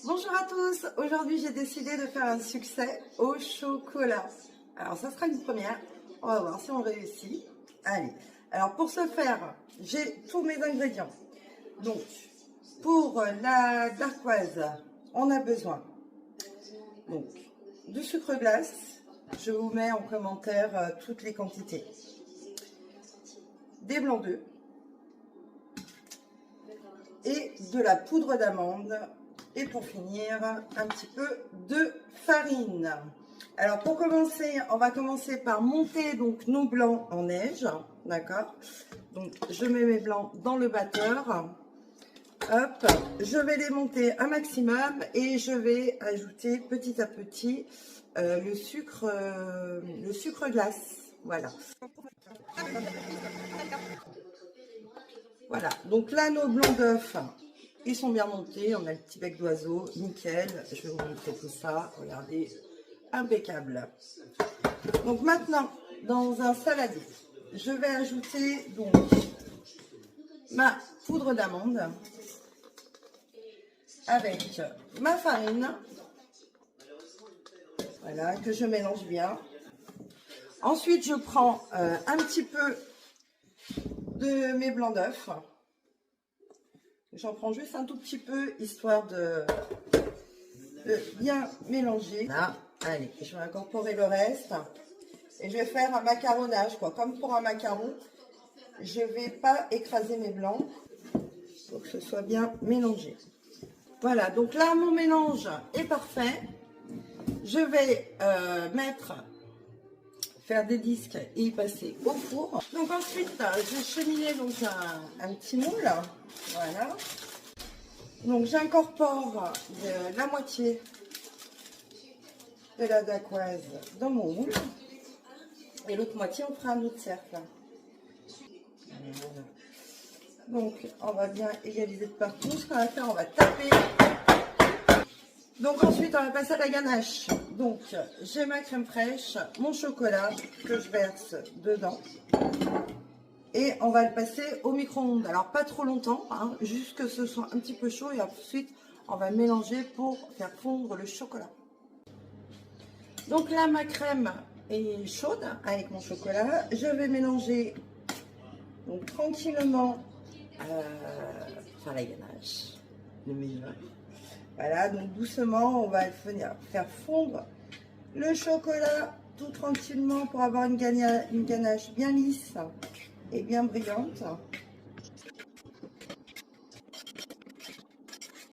Bonjour à tous, aujourd'hui j'ai décidé de faire un succès au chocolat. Alors ça sera une première, on va voir si on réussit. Allez, alors pour ce faire, j'ai tous mes ingrédients. Donc pour la darkoise, on a besoin donc de sucre glace. Je vous mets en commentaire toutes les quantités. Des blancs d'œufs et de la poudre d'amande. Et pour finir, un petit peu de farine. Alors pour commencer, on va commencer par monter donc nos blancs en neige, d'accord? Donc je mets mes blancs dans le batteur. Hop, je vais les monter un maximum et je vais ajouter petit à petit le sucre glace. Voilà. Voilà, donc là nos blancs d'œufs, ils sont bien montés, on a le petit bec d'oiseau, nickel. Je vais vous montrer tout ça, regardez, impeccable. Donc maintenant, dans un saladier, je vais ajouter donc ma poudre d'amande avec ma farine, voilà, que je mélange bien. Ensuite, je prends un petit peu de mes blancs d'œufs. J'en prends juste un tout petit peu, histoire de bien mélanger. Là, allez, je vais incorporer le reste. Et je vais faire un macaronnage, quoi. Comme pour un macaron, je ne vais pas écraser mes blancs pour que ce soit bien mélangé. Voilà, donc là, mon mélange est parfait. Je vais faire des disques et y passer au four. Donc ensuite, j'ai cheminé donc un petit moule. Voilà. Donc j'incorpore la moitié de la dacquoise dans mon moule. Et l'autre moitié, on fera un autre cercle. Voilà. Donc on va bien égaliser de partout. Ce qu'on va faire, on va taper. Donc ensuite, on va passer à la ganache. Donc j'ai ma crème fraîche, mon chocolat que je verse dedans. Et on va le passer au micro-ondes. Alors pas trop longtemps, hein, juste que ce soit un petit peu chaud. Et ensuite, on va mélanger pour faire fondre le chocolat. Donc là, ma crème est chaude avec mon chocolat. Je vais mélanger donc tranquillement enfin la ganache, le meilleur. Voilà, donc doucement, on va venir faire fondre le chocolat tout tranquillement pour avoir une ganache bien lisse et bien brillante.